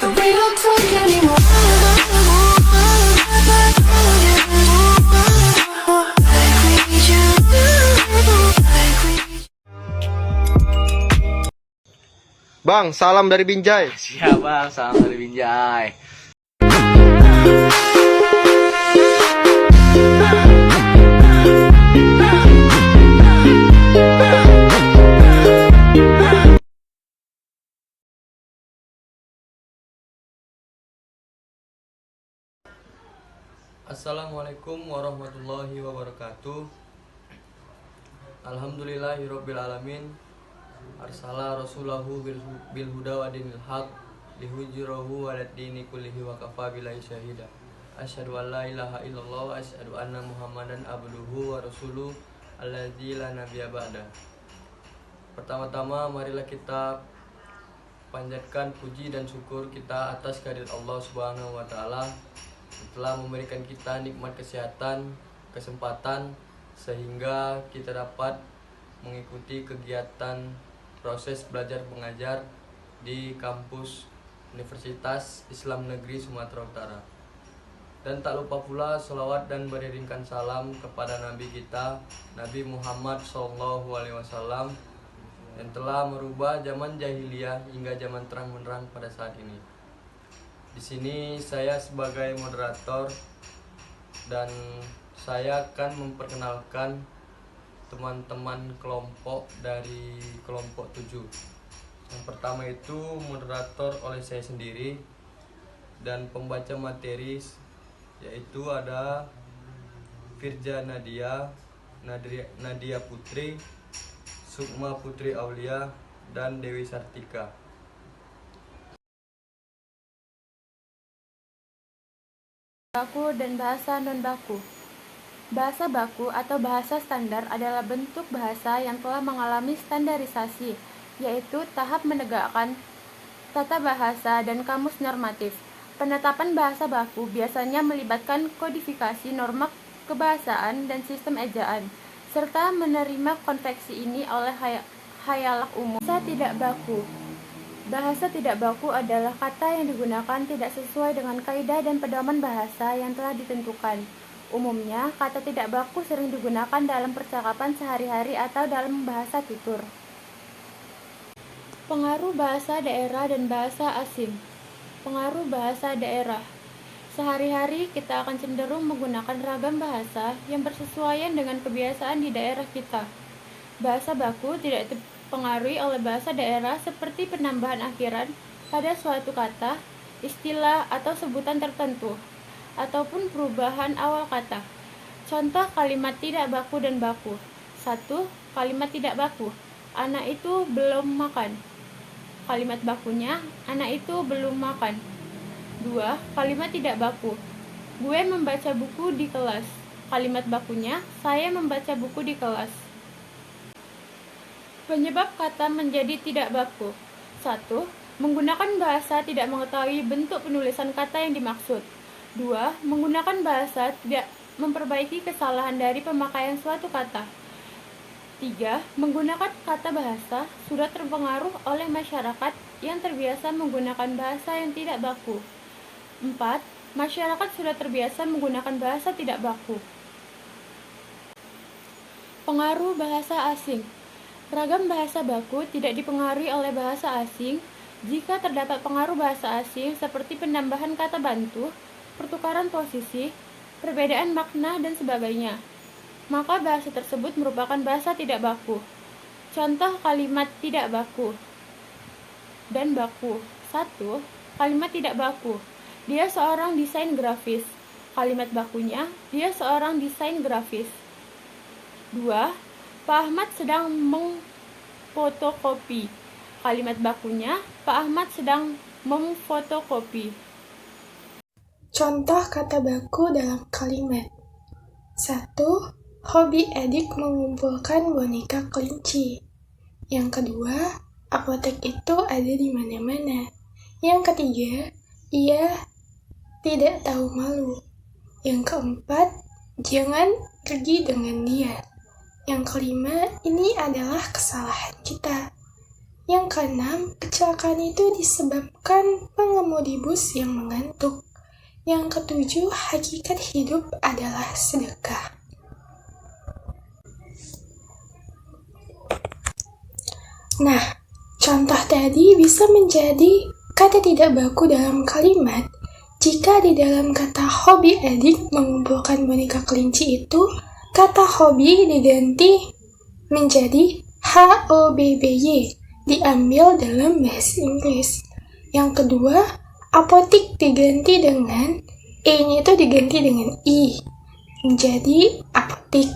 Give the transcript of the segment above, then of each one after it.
but we don't talk anymore. Bang, salam dari Binjai. Siap bang, salam dari Binjai. Assalamualaikum warahmatullahi wabarakatuh. Alhamdulillahirabbil alamin. Arsala rasulahu bil huda wa dinil haq lihujirahu wa dini kullihi wa kafa billahi syahida. Asyhadu an la ilaha illallah wa asyhadu anna muhammadan abduhu wa rasuluh alladzi la nabiyya ba'da. Pertama-tama marilah kita panjatkan puji dan syukur kita atas kehadirat Allah Subhanahu wa taala telah memberikan kita nikmat kesehatan, kesempatan sehingga kita dapat mengikuti kegiatan proses belajar mengajar di kampus Universitas Islam Negeri Sumatera Utara. Dan tak lupa pula selawat dan beriringkan salam kepada Nabi kita, Nabi Muhammad SAW, yang telah merubah zaman jahiliyah hingga zaman terang benderang pada saat ini. Di sini saya sebagai moderator dan saya akan memperkenalkan teman-teman kelompok dari kelompok 7. Yang pertama itu moderator oleh saya sendiri dan pembaca materi yaitu ada Firja Nadia Putri, Sukma Putri Aulia, dan Dewi Sartika. Baku dan bahasa non-baku. Bahasa baku atau bahasa standar adalah bentuk bahasa yang telah mengalami standarisasi, yaitu tahap menegakkan tata bahasa dan kamus normatif. Penetapan bahasa baku biasanya melibatkan kodifikasi norma kebahasaan dan sistem ejaan, serta menerima konveksi ini oleh khayalak umum. Bahasa tidak baku. Bahasa tidak baku adalah kata yang digunakan tidak sesuai dengan kaidah dan pedoman bahasa yang telah ditentukan. Umumnya, kata tidak baku sering digunakan dalam percakapan sehari-hari atau dalam bahasa tutur. Pengaruh bahasa daerah dan bahasa asing. Pengaruh bahasa daerah. Sehari-hari kita akan cenderung menggunakan ragam bahasa yang bersesuaian dengan kebiasaan di daerah kita. Bahasa baku tidak dipengaruhi oleh bahasa daerah seperti penambahan akhiran pada suatu kata, istilah atau sebutan tertentu, ataupun perubahan awal kata. Contoh kalimat tidak baku dan baku. 1. Kalimat tidak baku. Anak itu belum makan. Kalimat bakunya, anak itu belum makan. 2. Kalimat tidak baku. Gue membaca buku di kelas. Kalimat bakunya, saya membaca buku di kelas. Penyebab kata menjadi tidak baku. 1. Menggunakan bahasa tidak mengetahui bentuk penulisan kata yang dimaksud. 2. Menggunakan bahasa tidak memperbaiki kesalahan dari pemakaian suatu kata. 3. Menggunakan kata bahasa sudah terpengaruh oleh masyarakat yang terbiasa menggunakan bahasa yang tidak baku. 4. Masyarakat sudah terbiasa menggunakan bahasa tidak baku. Pengaruh bahasa asing. Ragam bahasa baku tidak dipengaruhi oleh bahasa asing jika terdapat pengaruh bahasa asing seperti penambahan kata bantu, pertukaran posisi, perbedaan makna, dan sebagainya. Maka bahasa tersebut merupakan bahasa tidak baku. Contoh kalimat tidak baku dan baku. 1. Kalimat tidak baku. Dia seorang desain grafis. Kalimat bakunya, dia seorang desain grafis. 2. Pak Ahmad sedang memfotokopi. Kalimat bakunya, Pak Ahmad sedang memfotokopi. Contoh kata baku dalam kalimat. 1. Hobi Edik mengumpulkan boneka kelinci. Yang kedua, apotek itu ada di mana-mana. Yang ketiga, ia tidak tahu malu. Yang keempat, jangan pergi dengan dia. Yang kelima, ini adalah kesalahan kita. Yang keenam, kecelakaan itu disebabkan pengemudi bus yang mengantuk. Yang ketujuh, hakikat hidup adalah sedekah. Nah, contoh tadi bisa menjadi kata tidak baku dalam kalimat jika di dalam kata hobi edik mengumpulkan boneka kelinci itu, kata hobi diganti menjadi HOBBY, diambil dalam bahasa Inggris. Yang kedua, apotik diganti dengan E-nya itu diganti dengan I, menjadi apotik.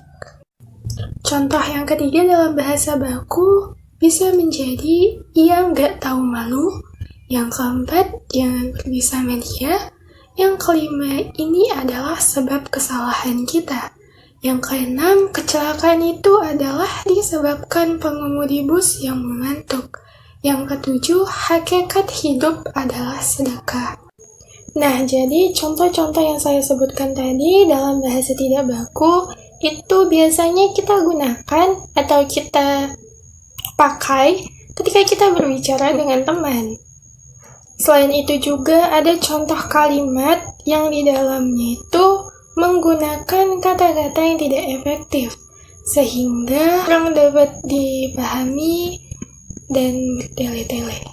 Contoh yang ketiga dalam bahasa baku bisa menjadi yang gak tahu malu. Yang keempat, jangan berbisa media. Yang kelima, ini adalah sebab kesalahan kita. Yang keenam, kecelakaan itu adalah disebabkan pengemudi bus yang mengantuk. Yang ketujuh, hakikat hidup adalah sedekah. Nah, jadi contoh-contoh yang saya sebutkan tadi dalam bahasa tidak baku itu biasanya kita gunakan atau kita pakai ketika kita berbicara dengan teman. Selain itu juga ada contoh kalimat yang di dalamnya itu menggunakan kata-kata yang tidak efektif, sehingga kurang dapat dipahami dan bertele-tele.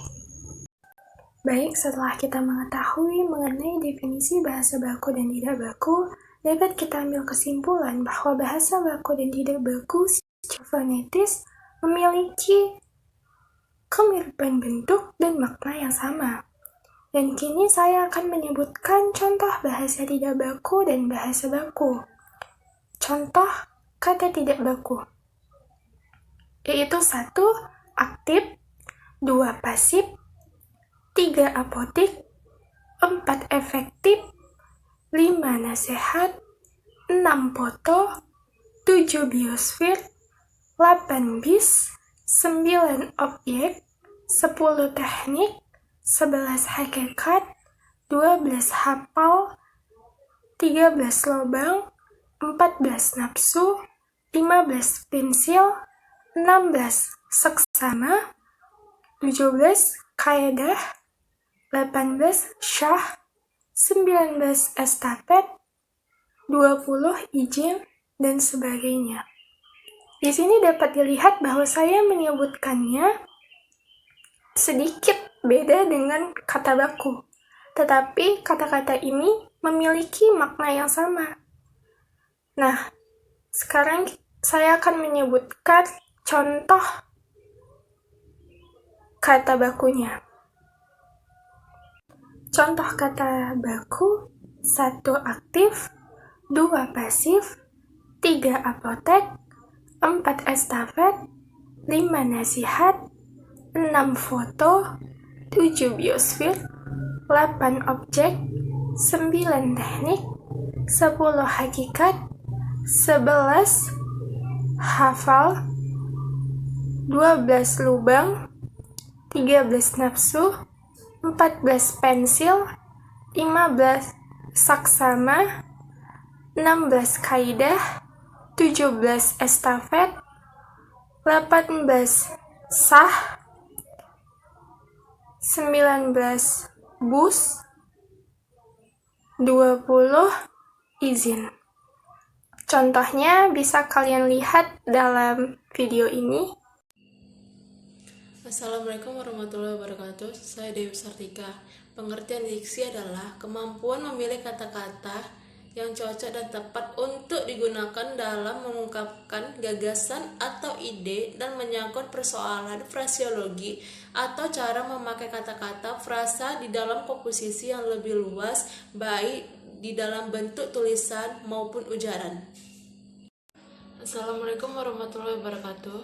Baik, setelah kita mengetahui mengenai definisi bahasa baku dan tidak baku, dapat kita ambil kesimpulan bahwa bahasa baku dan tidak baku secara fonetis memiliki kemiripan bentuk dan makna yang sama. Dan kini saya akan menyebutkan contoh bahasa tidak baku dan bahasa baku. Contoh kata tidak baku, yaitu 1. Aktif, 2. Pasif, 3. Apotik, 4. Efektif, 5. Nasihat, 6. Foto, 7. Biosfer, 8. Bis, 9. Objek, 10. Teknik, 11. Hakikat, 12. Hafal, 13. Lobang, 14. Nafsu, 15. Pensil, 16. Seksama, 17. Kaidah, 18. Syah, 19. Estafet, 20. Izin, dan sebagainya. Di sini dapat dilihat bahwa saya menyebutkannya sedikit beda dengan kata baku, tetapi kata-kata ini memiliki makna yang sama. Nah, sekarang saya akan menyebutkan contoh kata bakunya. Contoh kata baku: 1. Aktif, 2. Pasif, 3. Apotek, 4. Estafet, 5. Nasihat, 6. Foto, 7. Biosfer, 8. Objek, 9. Teknik, 10. Hakikat, 11. Hafal, 12. Lubang, 13. Nafsu, 14. Pensil, 15. Saksama, 16. Kaidah, 17. Estafet, 18. Sah, 19. Bus, 20. Izin. Contohnya bisa kalian lihat dalam video ini. Assalamualaikum warahmatullahi wabarakatuh. Saya Dewi Sartika. Pengertian diksi adalah kemampuan memilih kata-kata yang cocok dan tepat untuk digunakan dalam mengungkapkan gagasan atau ide dan menyangkut persoalan fraseologi atau cara memakai kata-kata frasa di dalam komposisi yang lebih luas, baik di dalam bentuk tulisan maupun ujaran. Assalamualaikum warahmatullahi wabarakatuh.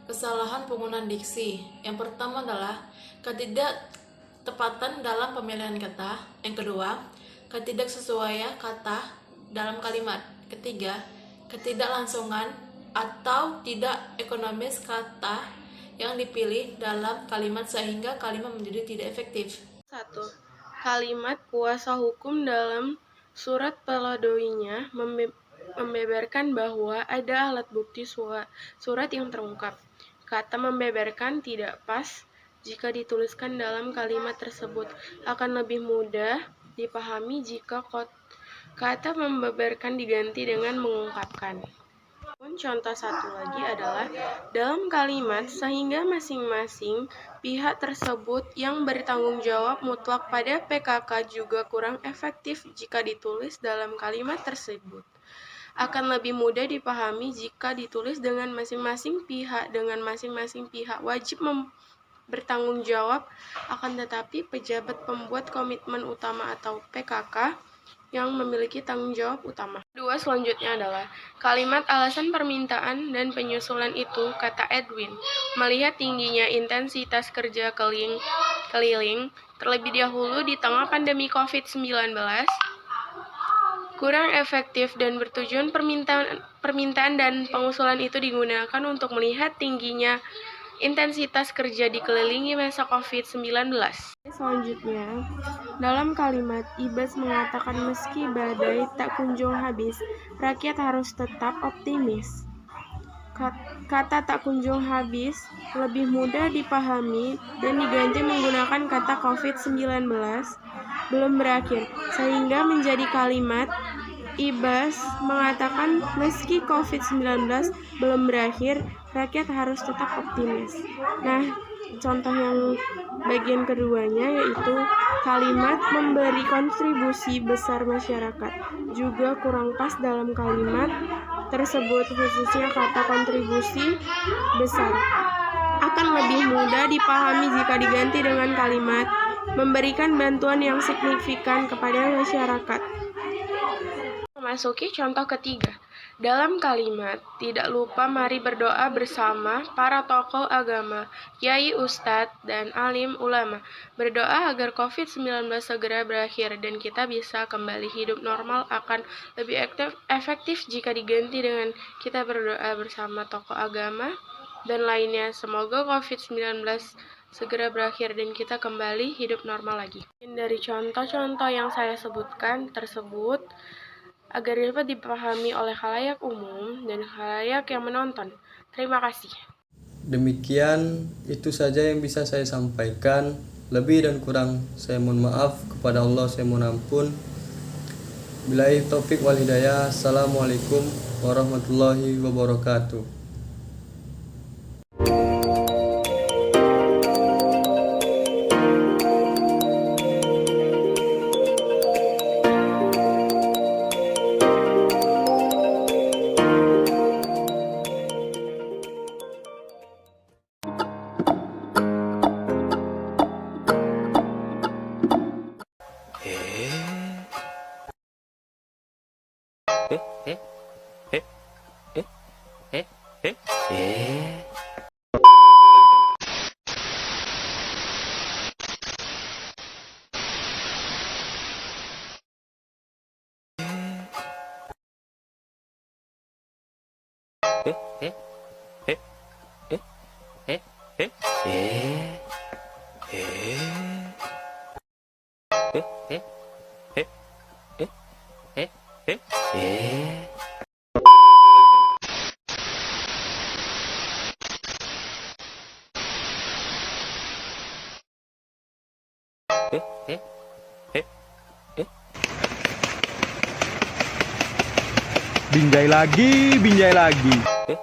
Kesalahan penggunaan diksi. Yang pertama adalah ketidaktepatan dalam pemilihan kata. Yang kedua, ketidaksesuaian kata dalam kalimat. Ketiga, ketidaklangsungan atau tidak ekonomis kata yang dipilih dalam kalimat sehingga kalimat menjadi tidak efektif. 1. Kalimat kuasa hukum dalam surat peledoinya membeberkan bahwa ada alat bukti surat yang terungkap. Kata membeberkan tidak pas jika dituliskan dalam kalimat tersebut. Akan lebih mudah dipahami jika kata membeberkan diganti dengan mengungkapkan. Contoh satu lagi adalah dalam kalimat sehingga masing-masing pihak tersebut yang bertanggung jawab mutlak pada PKK juga kurang efektif jika ditulis dalam kalimat tersebut. Akan lebih mudah dipahami jika ditulis dengan masing-masing pihak wajib bertanggung jawab, akan tetapi pejabat pembuat komitmen utama atau PKK yang memiliki tanggung jawab utama. Kedua selanjutnya adalah kalimat alasan permintaan dan penyusulan itu, kata Edwin, melihat tingginya intensitas kerja keliling terlebih dahulu di tengah pandemi COVID-19, kurang efektif dan bertujuan permintaan dan pengusulan itu digunakan untuk melihat tingginya intensitas kerja dikelilingi masa COVID-19. Selanjutnya, dalam kalimat, Ibas mengatakan meski badai tak kunjung habis, rakyat harus tetap optimis. Kata tak kunjung habis lebih mudah dipahami dan diganti menggunakan kata COVID-19 belum berakhir, sehingga menjadi kalimat Ibas mengatakan meski COVID-19 belum berakhir, rakyat harus tetap optimis. Nah, contoh yang bagian keduanya yaitu kalimat memberi kontribusi besar masyarakat juga kurang pas dalam kalimat tersebut, khususnya kata kontribusi besar. Akan lebih mudah dipahami jika diganti dengan kalimat memberikan bantuan yang signifikan kepada masyarakat. Memasuki contoh ketiga. Dalam kalimat, tidak lupa mari berdoa bersama para tokoh agama, kiai, ustadz, dan alim ulama. Berdoa agar COVID-19 segera berakhir dan kita bisa kembali hidup normal akan lebih efektif jika diganti dengan kita berdoa bersama tokoh agama dan lainnya. Semoga COVID-19 segera berakhir dan kita kembali hidup normal lagi. Dari contoh-contoh yang saya sebutkan tersebut, agar dapat dipahami oleh khalayak umum dan khalayak yang menonton. Terima kasih. Demikian itu saja yang bisa saya sampaikan. Lebih dan kurang saya mohon maaf, kepada Allah saya mohon ampun. Billahi taufik wal hidayah. Assalamualaikum warahmatullahi wabarakatuh. Binjai lagi. Eh?